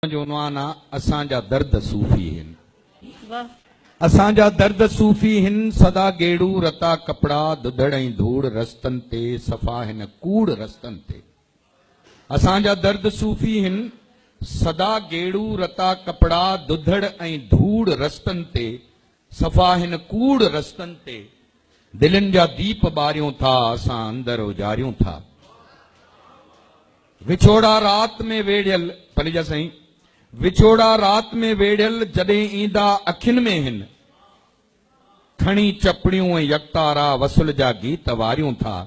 जो उन्वाना असांजा दर्द सूफी हिन। असांजा दर्द सूफी हिन। सदा गेड़ू रता कपड़ा दुधड़ ऐं धूड़ रस्तन ते सफ़ा हिन कूड़ रस्तन ते। असांजा दर्द सूफी हिन। सदा गेड़ू रता कपड़ा दुधड़ ऐं धूड़ रस्तन ते सफ़ा हिन कूड़ रस्तन ते। दिलनि जा दीप ॿारियूं था असां अंदर उजारियूं था। विछोड़ा रात में वेड़ियल पलिजा साईं। विछोड़ा रात में वेड़ियल जॾहिं ईंदा अखियुनि में हिन। खणी चपड़ियूं ऐं यकतारा वसुल जा गीत वारियूं था।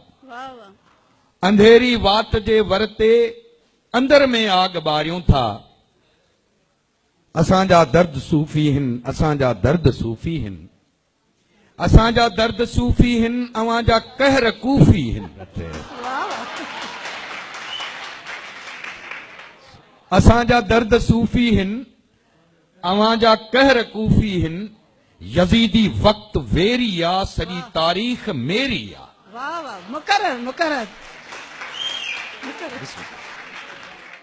अंधेरी वात जे वरते अंदर में आग ॿारियूं था। असांजा दर्द सूफी हिन। असांजा दर्द सूफी हिन। असांजा दर्द सूफी हिन। अवांजा कहर कूफी हिन। असांजा दर्द सूफी हिन। अवांजा कहर कूफी हिन। यजीदी वक्त वेरी आ सॼी तारीख़ मेरी आ। मुकरर मुकरर।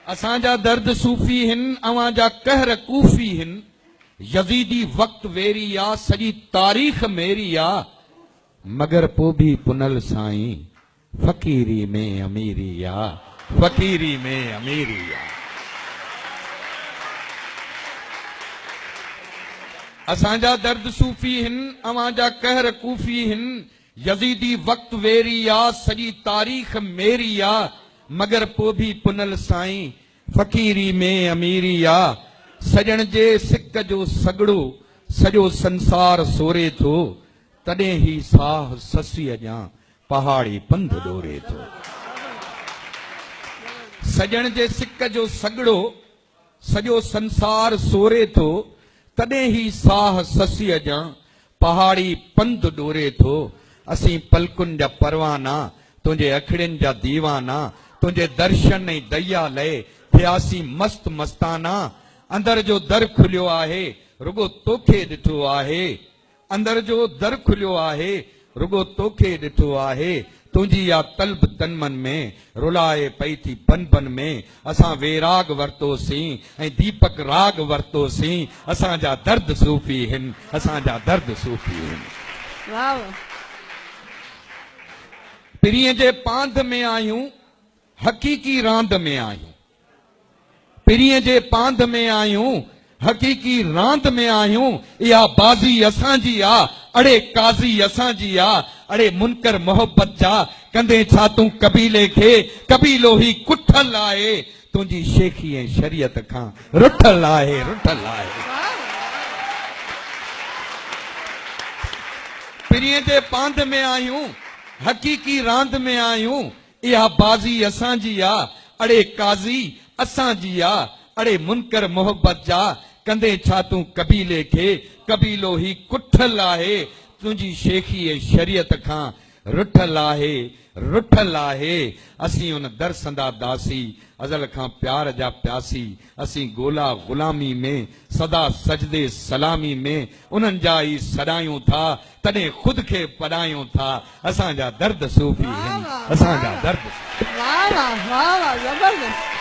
असांजा दर्द सूफी हिन। अवांजा कहर कूफी हिन। यजीदी वक्त वेरी आ सॼी तारीख़ मेरी आ। मगर पोइ बि पुनल साईं फ़क़ीरी में अमीरी आ। फ़क़ीरी में अमीरी आ। असांजा दर्द सूफी हिन। अवांजा कहर कूफी हिन। यजीदी वक्त वेरी आ सॼी तारीख़ मेरी आ। मगर पोइ बि पुनल साईं फ़क़ीरी में अमीरी आ। सजण जे सिक जो सगड़ो सॼो संसार सोरे थो। तॾहिं ही साह ससीअ ॼां पहाड़ी पंध ॾोरे थो। सजण जे सिक जो सगड़ो सॼो संसार सोरे थो। तॾहिं ही साह ससीअ ॼां पहाड़ी पंध ॾोरे थो। असीं पलकुनि जा परवाना तुंहिंजे अखिड़ियुनि जा दीवाना। तुंहिंजे दर्शन ऐं दया लए थियासीं मस्त मस्ताना। अंदर जो दर खुलियो आहे रुगो तोखे ॾिठो आहे। अंदर जो दर खुलियो आहे रुगो तोखे ॾिठो आहे। तुंहिंजी या तलब तन मन में रुलाए पई थी बन बन में। असां वेराग वरतोसीं ऐं दीपक राग वरतोसीं। असांजा दर्द सूफी हिन। असांजा दर्द सूफी हिन। पिरीअ जे पांध में आहियूं हक़ीक़ी रांद में आहियूं। पिरीअ जे पांध में आहियूं हक़ीक़ी रांद में आहियूं। इहा बाज़ी असांजी आ अड़े काज़ी असांजी आ। अड़े मुनकर मोहब्बत जा कंदे छा तूं कबीले खे कबीलो ही कुठल आहे। तुंहिंजी शेखी ऐं शरीयत खां रुठल आहे रुठल आहे। पिरीअ जे पांध में आहियूं हक़ीक़ी रांद में आहियूं। इहा बाज़ी असांजी आ अड़े काज़ी असांजी आ। अड़े मुनकर मोहब्बत जा कंदे छा तूं कबीले खे कबीलो ही कुठल आहे। तुंहिंजी शेखी ऐं शरीयत खां रुठल आहे रुठल आहे। असीं उन दरसंदा दासी अज़ल खां प्यार जा प्यासी। असीं गोला ग़ुलामी में सदा सजदे सलामी में उन्हनि जा ई सॾायूं था। तॾहिं ख़ुदि खे पढ़ायूं था। असांजा दर्द सूफी आहिनि। असांजा दर्द। वाह वाह वाह वाह जबरदस्त।